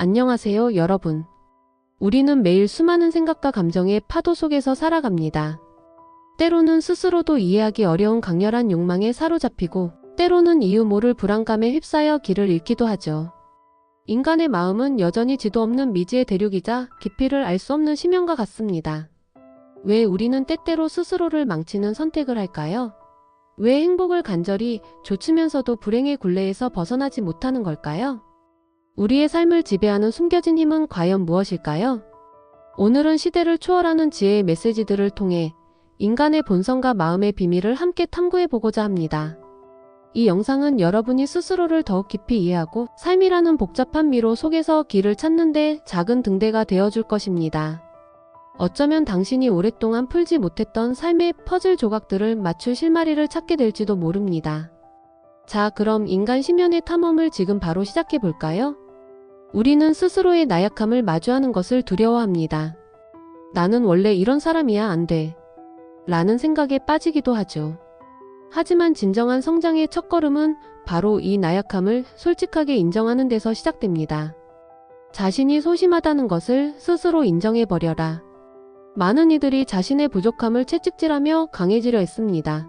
안녕하세요, 여러분. 우리는 매일 수많은 생각과 감정의 파도 속에서 살아갑니다. 때로는 스스로도 이해하기 어려운 강렬한 욕망에 사로잡히고, 때로는 이유 모를 불안감에 휩싸여 길을 잃기도 하죠. 인간의 마음은 여전히 지도 없는 미지의 대륙이자 깊이를 알 수 없는 심연과 같습니다. 왜 우리는 때때로 스스로를 망치는 선택을 할까요? 왜 행복을 간절히 좇으면서도 불행의 굴레에서 벗어나지 못하는 걸까요? 우리의 삶을 지배하는 숨겨진 힘은 과연 무엇일까요? 오늘은 시대를 초월하는 지혜의 메시지들을 통해 인간의 본성과 마음의 비밀을 함께 탐구해보고자 합니다. 이 영상은 여러분이 스스로를 더욱 깊이 이해하고 삶이라는 복잡한 미로 속에서 길을 찾는 데 작은 등대가 되어줄 것입니다. 어쩌면 당신이 오랫동안 풀지 못했던 삶의 퍼즐 조각들을 맞출 실마리를 찾게 될지도 모릅니다. 자, 그럼 인간 심연의 탐험을 지금 바로 시작해볼까요? 우리는 스스로의 나약함을 마주하는 것을 두려워합니다. 나는 원래 이런 사람이야, 안 돼. 라는 생각에 빠지기도 하죠. 하지만 진정한 성장의 첫걸음은 바로 이 나약함을 솔직하게 인정하는 데서 시작됩니다. 자신이 소심하다는 것을 스스로 인정해버려라. 많은 이들이 자신의 부족함을 채찍질하며 강해지려 했습니다.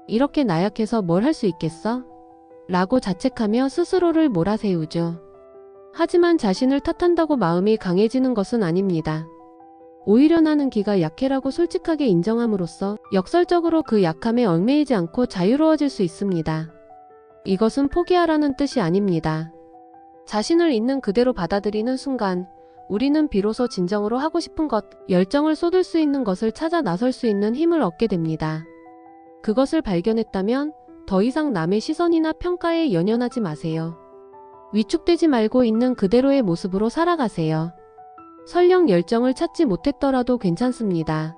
이렇게 나약해서 뭘 할 수 있겠어? 라고 자책하며 스스로를 몰아세우죠. 하지만 자신을 탓한다고 마음이 강해지는 것은 아닙니다. 오히려 나는 기가 약해라고 솔직하게 인정함으로써 역설적으로 그 약함에 얽매이지 않고 자유로워질 수 있습니다. 이것은 포기하라는 뜻이 아닙니다. 자신을 있는 그대로 받아들이는 순간 우리는 비로소 진정으로 하고 싶은 것, 열정을 쏟을 수 있는 것을 찾아 나설 수 있는 힘을 얻게 됩니다. 그것을 발견했다면 더 이상 남의 시선이나 평가에 연연하지 마세요. 위축되지 말고 있는 그대로의 모습으로 살아가세요. 설령 열정을 찾지 못했더라도 괜찮습니다.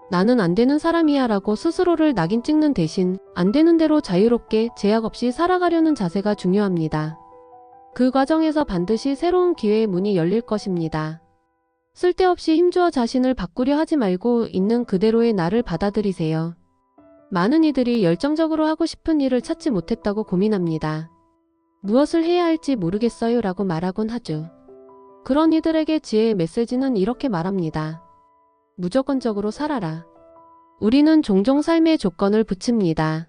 나는 안 되는 사람이야 라고 스스로를 낙인 찍는 대신 안 되는 대로 자유롭게 제약 없이 살아가려는 자세가 중요합니다. 그 과정에서 반드시 새로운 기회의 문이 열릴 것입니다. 쓸데없이 힘주어 자신을 바꾸려 하지 말고 있는 그대로의 나를 받아들이세요. 많은 이들이 열정적으로 하고 싶은 일을 찾지 못했다고 고민합니다. 무엇을 해야 할지 모르겠어요 라고 말하곤 하죠. 그런 이들에게 지혜의 메시지는 이렇게 말합니다. 무조건적으로 살아라. 우리는 종종 삶의 조건을 붙입니다.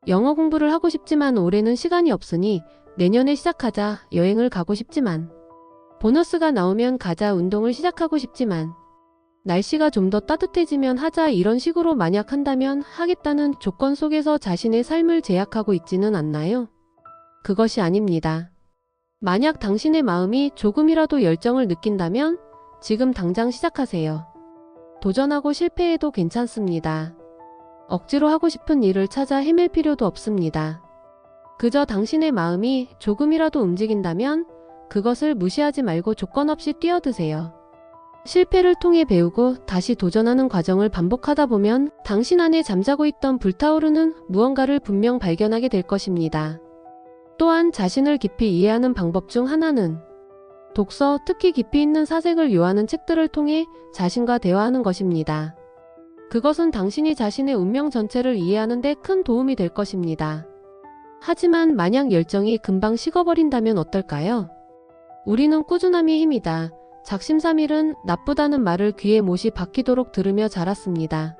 영어 공부를 하고 싶지만 올해는 시간이 없으니 내년에 시작하자. 여행을 가고 싶지만 보너스가 나오면 가자. 운동을 시작하고 싶지만 날씨가 좀 더 따뜻해지면 하자. 이런 식으로 만약 한다면 하겠다는 조건 속에서 자신의 삶을 제약하고 있지는 않나요? 그것이 아닙니다. 만약 당신의 마음이 조금이라도 열정을 느낀다면 지금 당장 시작하세요. 도전하고 실패해도 괜찮습니다. 억지로 하고 싶은 일을 찾아 헤맬 필요도 없습니다. 그저 당신의 마음이 조금이라도 움직인다면 그것을 무시하지 말고 조건 없이 뛰어드세요. 실패를 통해 배우고 다시 도전하는 과정을 반복하다 보면 당신 안에 잠자고 있던 불타오르는 무언가를 분명 발견하게 될 것입니다. 또한 자신을 깊이 이해하는 방법 중 하나는 독서, 특히 깊이 있는 사색을 요하는 책들을 통해 자신과 대화하는 것입니다. 그것은 당신이 자신의 운명 전체를 이해하는 데 큰 도움이 될 것입니다. 하지만 만약 열정이 금방 식어버린다면 어떨까요? 우리는 꾸준함이 힘이다. 작심삼일은 나쁘다는 말을 귀에 못이 박히도록 들으며 자랐습니다.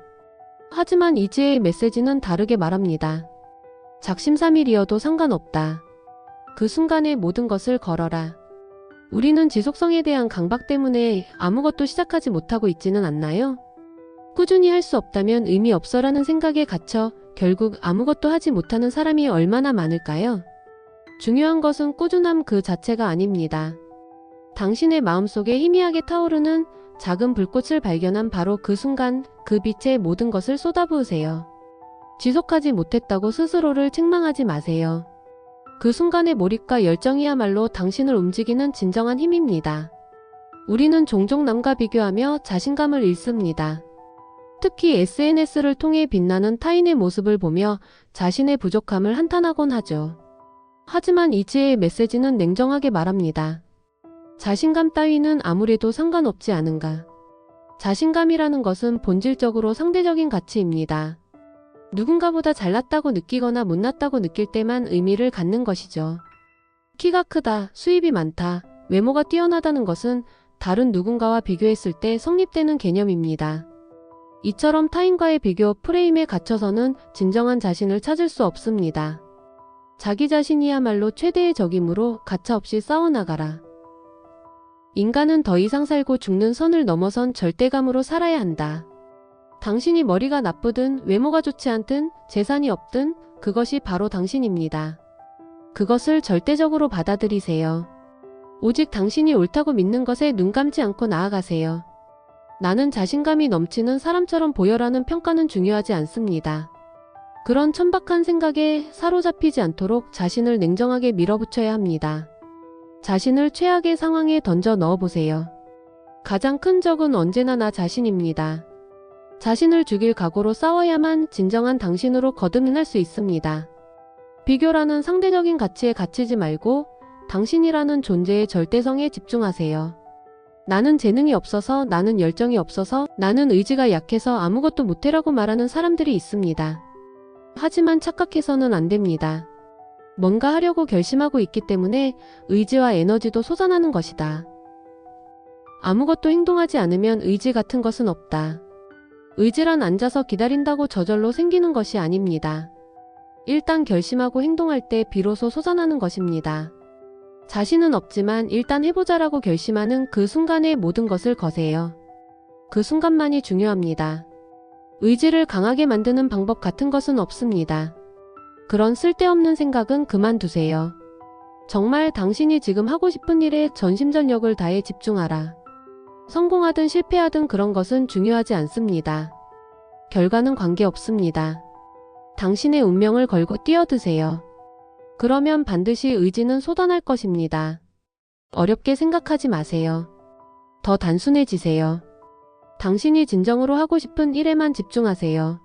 하지만 이 지혜의 메시지는 다르게 말합니다. 작심삼일이어도 상관없다. 그 순간에 모든 것을 걸어라. 우리는 지속성에 대한 강박 때문에 아무것도 시작하지 못하고 있지는 않나요? 꾸준히 할 수 없다면 의미 없어라는 생각에 갇혀 결국 아무것도 하지 못하는 사람이 얼마나 많을까요? 중요한 것은 꾸준함 그 자체가 아닙니다. 당신의 마음속에 희미하게 타오르는 작은 불꽃을 발견한 바로 그 순간 그 빛에 모든 것을 쏟아부으세요. 지속하지 못했다고 스스로를 책망하지 마세요. 그 순간의 몰입과 열정이야말로 당신을 움직이는 진정한 힘입니다. 우리는 종종 남과 비교하며 자신감을 잃습니다. 특히 SNS를 통해 빛나는 타인의 모습을 보며 자신의 부족함을 한탄하곤 하죠. 하지만 이 지혜의 메시지는 냉정하게 말합니다. 자신감 따위는 아무래도 상관없지 않은가. 자신감이라는 것은 본질적으로 상대적인 가치입니다. 누군가보다 잘났다고 느끼거나 못났다고 느낄 때만 의미를 갖는 것이죠. 키가 크다, 수입이 많다, 외모가 뛰어나다는 것은 다른 누군가와 비교했을 때 성립되는 개념입니다. 이처럼 타인과의 비교 프레임에 갇혀서는 진정한 자신을 찾을 수 없습니다. 자기 자신이야말로 최대의 적이므로 가차없이 싸워나가라. 인간은 더 이상 살고 죽는 선을 넘어선 절대감으로 살아야 한다. 당신이 머리가 나쁘든 외모가 좋지 않든 재산이 없든 그것이 바로 당신입니다. 그것을 절대적으로 받아들이세요. 오직 당신이 옳다고 믿는 것에 눈 감지 않고 나아가세요. 나는 자신감이 넘치는 사람처럼 보여라는 평가는 중요하지 않습니다. 그런 천박한 생각에 사로잡히지 않도록 자신을 냉정하게 밀어붙여야 합니다. 자신을 최악의 상황에 던져 넣어보세요. 가장 큰 적은 언제나 나 자신입니다. 자신을 죽일 각오로 싸워야만 진정한 당신으로 거듭날 수 있습니다. 비교라는 상대적인 가치에 갇히지 말고 당신이라는 존재의 절대성에 집중하세요. 나는 재능이 없어서, 나는 열정이 없어서, 나는 의지가 약해서 아무것도 못해라고 말하는 사람들이 있습니다. 하지만 착각해서는 안 됩니다. 뭔가 하려고 결심하고 있기 때문에 의지와 에너지도 솟아나는 것이다. 아무것도 행동하지 않으면 의지 같은 것은 없다. 의지란 앉아서 기다린다고 저절로 생기는 것이 아닙니다. 일단 결심하고 행동할 때 비로소 솟아나는 것입니다. 자신은 없지만 일단 해보자라고 결심하는 그 순간에 모든 것을 거세요. 그 순간만이 중요합니다. 의지를 강하게 만드는 방법 같은 것은 없습니다. 그런 쓸데없는 생각은 그만두세요. 정말 당신이 지금 하고 싶은 일에 전심전력을 다해 집중하라. 성공하든 실패하든 그런 것은 중요하지 않습니다. 결과는 관계없습니다. 당신의 운명을 걸고 뛰어드세요. 그러면 반드시 의지는 솟아날 것입니다. 어렵게 생각하지 마세요. 더 단순해지세요. 당신이 진정으로 하고 싶은 일에만 집중하세요.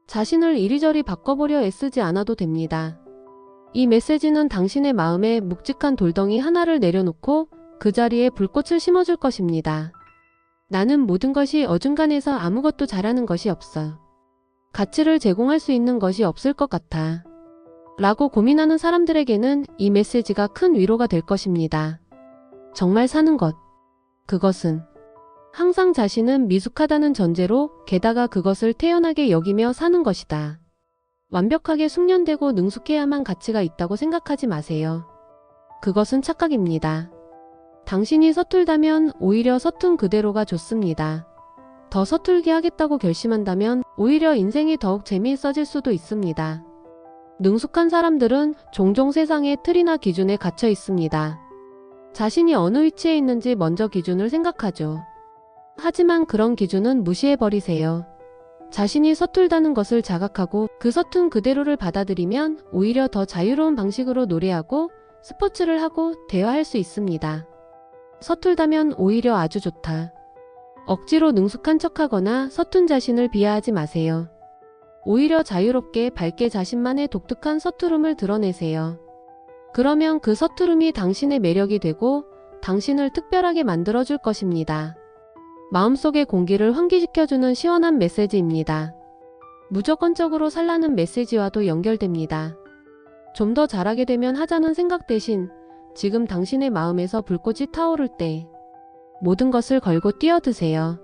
자신을 이리저리 바꿔보려 애쓰지 않아도 됩니다. 이 메시지는 당신의 마음에 묵직한 돌덩이 하나를 내려놓고 그 자리에 불꽃을 심어줄 것입니다. 나는 모든 것이 어중간해서 아무것도 잘하는 것이 없어. 가치를 제공할 수 있는 것이 없을 것 같아. 라고 고민하는 사람들에게는 이 메시지가 큰 위로가 될 것입니다. 정말 사는 것. 그것은 항상 자신은 미숙하다는 전제로 게다가 그것을 태연하게 여기며 사는 것이다. 완벽하게 숙련되고 능숙해야만 가치가 있다고 생각하지 마세요. 그것은 착각입니다. 당신이 서툴다면 오히려 서툰 그대로가 좋습니다. 더 서툴게 하겠다고 결심한다면 오히려 인생이 더욱 재미있어질 수도 있습니다. 능숙한 사람들은 종종 세상의 틀이나 기준에 갇혀 있습니다. 자신이 어느 위치에 있는지 먼저 기준을 생각하죠. 하지만 그런 기준은 무시해버리세요. 자신이 서툴다는 것을 자각하고 그 서툰 그대로를 받아들이면 오히려 더 자유로운 방식으로 노래하고 스포츠를 하고 대화할 수 있습니다. 서툴다면 오히려 아주 좋다. 억지로 능숙한 척하거나 서툰 자신을 비하하지 마세요. 오히려 자유롭게 밝게 자신만의 독특한 서투름을 드러내세요. 그러면 그 서투름이 당신의 매력이 되고 당신을 특별하게 만들어줄 것입니다. 마음속의 공기를 환기시켜주는 시원한 메시지입니다. 무조건적으로 살라는 메시지와도 연결됩니다. 좀 더 잘하게 되면 하자는 생각 대신 지금 당신의 마음에서 불꽃이 타오를 때 모든 것을 걸고 뛰어드세요.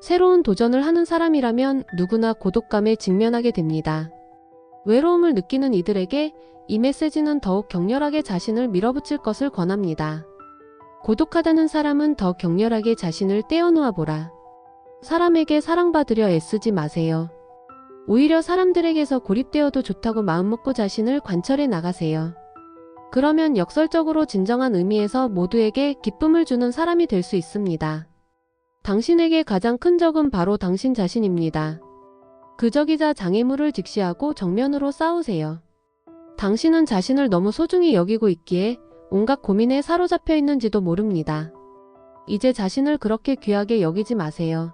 새로운 도전을 하는 사람이라면 누구나 고독감에 직면하게 됩니다. 외로움을 느끼는 이들에게 이 메시지는 더욱 격렬하게 자신을 밀어붙일 것을 권합니다. 고독하다는 사람은 더 격렬하게 자신을 떼어놓아 보라. 사람에게 사랑받으려 애쓰지 마세요. 오히려 사람들에게서 고립되어도 좋다고 마음먹고 자신을 관철해 나가세요. 그러면 역설적으로 진정한 의미에서 모두에게 기쁨을 주는 사람이 될 수 있습니다. 당신에게 가장 큰 적은 바로 당신 자신입니다. 그 적이자 장애물을 직시하고 정면으로 싸우세요. 당신은 자신을 너무 소중히 여기고 있기에 온갖 고민에 사로잡혀 있는지도 모릅니다. 이제 자신을 그렇게 귀하게 여기지 마세요.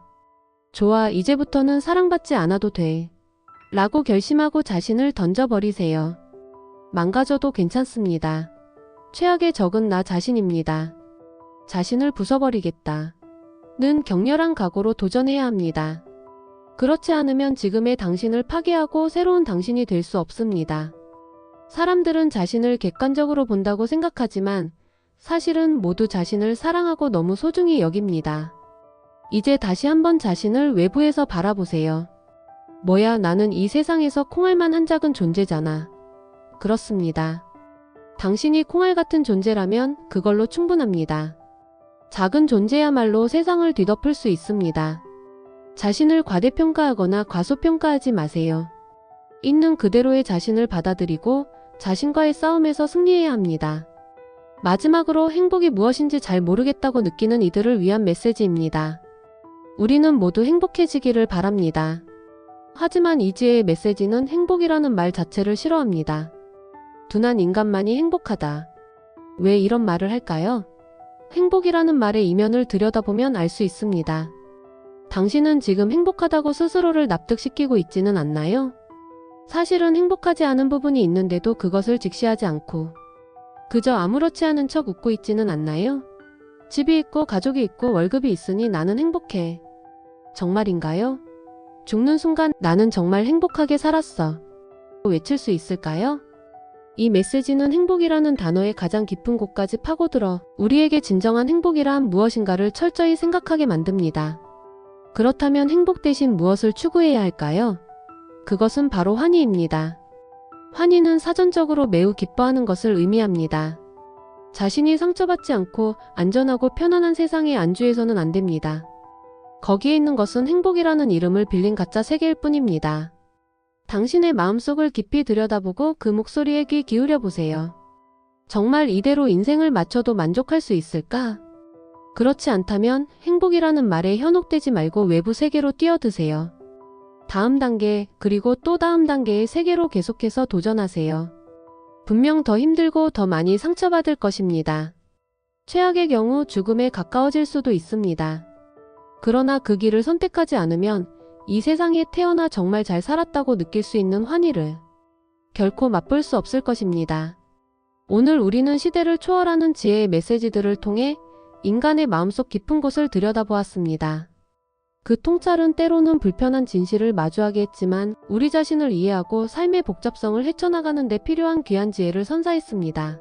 좋아, 이제부터는 사랑받지 않아도 돼. 라고 결심하고 자신을 던져버리세요. 망가져도 괜찮습니다. 최악의 적은 나 자신입니다. 자신을 부숴버리겠다. 는 격렬한 각오로 도전해야 합니다. 그렇지 않으면 지금의 당신을 파괴하고 새로운 당신이 될 수 없습니다. 사람들은 자신을 객관적으로 본다고 생각하지만 사실은 모두 자신을 사랑하고 너무 소중히 여깁니다. 이제 다시 한번 자신을 외부에서 바라보세요. 뭐야, 나는 이 세상에서 콩알만 한 작은 존재잖아. 그렇습니다. 당신이 콩알 같은 존재라면 그걸로 충분합니다. 작은 존재야말로 세상을 뒤덮을 수 있습니다. 자신을 과대평가하거나 과소평가하지 마세요. 있는 그대로의 자신을 받아들이고 자신과의 싸움에서 승리해야 합니다. 마지막으로 행복이 무엇인지 잘 모르겠다고 느끼는 이들을 위한 메시지입니다. 우리는 모두 행복해지기를 바랍니다. 하지만 이지혜의 메시지는 행복이라는 말 자체를 싫어합니다. 둔한 인간만이 행복하다. 왜 이런 말을 할까요? 행복이라는 말의 이면을 들여다보면 알 수 있습니다. 당신은 지금 행복하다고 스스로를 납득시키고 있지는 않나요? 사실은 행복하지 않은 부분이 있는데도 그것을 직시하지 않고 그저 아무렇지 않은 척 웃고 있지는 않나요? 집이 있고 가족이 있고 월급이 있으니 나는 행복해. 정말인가요? 죽는 순간 나는 정말 행복하게 살았어. 외칠 수 있을까요? 이 메시지는 행복이라는 단어의 가장 깊은 곳까지 파고들어 우리에게 진정한 행복이란 무엇인가를 철저히 생각하게 만듭니다. 그렇다면 행복 대신 무엇을 추구해야 할까요? 그것은 바로 환희입니다. 환희는 사전적으로 매우 기뻐하는 것을 의미합니다. 자신이 상처받지 않고 안전하고 편안한 세상에 안주해서는 안 됩니다. 거기에 있는 것은 행복이라는 이름을 빌린 가짜 세계일 뿐입니다. 당신의 마음속을 깊이 들여다보고 그 목소리에 귀 기울여 보세요. 정말 이대로 인생을 마쳐도 만족할 수 있을까? 그렇지 않다면 행복이라는 말에 현혹되지 말고 외부 세계로 뛰어드세요. 다음 단계, 그리고 또 다음 단계의 세계로 계속해서 도전하세요. 분명 더 힘들고 더 많이 상처받을 것입니다. 최악의 경우 죽음에 가까워질 수도 있습니다. 그러나 그 길을 선택하지 않으면 이 세상에 태어나 정말 잘 살았다고 느낄 수 있는 환희를 결코 맛볼 수 없을 것입니다. 오늘 우리는 시대를 초월하는 지혜의 메시지들을 통해 인간의 마음속 깊은 곳을 들여다보았습니다. 그 통찰은 때로는 불편한 진실을 마주하게 했지만 우리 자신을 이해하고 삶의 복잡성을 헤쳐나가는 데 필요한 귀한 지혜를 선사했습니다.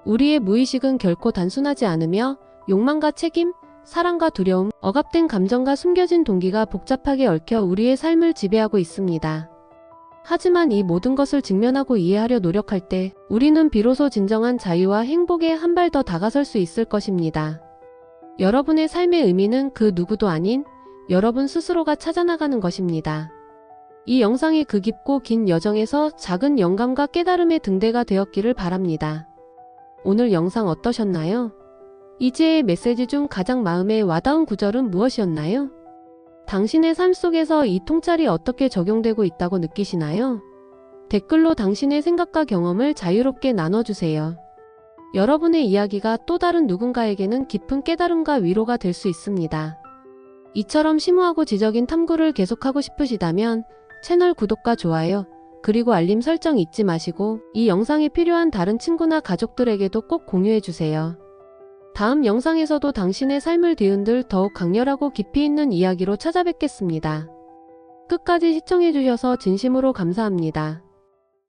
우리의 무의식은 결코 단순하지 않으며 욕망과 책임, 사랑과 두려움, 억압된 감정과 숨겨진 동기가 복잡하게 얽혀 우리의 삶을 지배하고 있습니다. 하지만 이 모든 것을 직면하고 이해하려 노력할 때 우리는 비로소 진정한 자유와 행복에 한 발 더 다가설 수 있을 것입니다. 여러분의 삶의 의미는 그 누구도 아닌 여러분 스스로가 찾아나가는 것입니다. 이 영상이 그 깊고 긴 여정에서 작은 영감과 깨달음의 등대가 되었기를 바랍니다. 오늘 영상 어떠셨나요? 이지혜의 메시지 중 가장 마음에 와닿은 구절은 무엇이었나요? 당신의 삶 속에서 이 통찰이 어떻게 적용되고 있다고 느끼시나요? 댓글로 당신의 생각과 경험을 자유롭게 나눠주세요. 여러분의 이야기가 또 다른 누군가에게는 깊은 깨달음과 위로가 될 수 있습니다. 이처럼 심오하고 지적인 탐구를 계속하고 싶으시다면 채널 구독과 좋아요, 그리고 알림 설정 잊지 마시고 이 영상이 필요한 다른 친구나 가족들에게도 꼭 공유해주세요. 다음 영상에서도 당신의 삶을 뒤흔들 더욱 강렬하고 깊이 있는 이야기로 찾아뵙겠습니다. 끝까지 시청해주셔서 진심으로 감사합니다.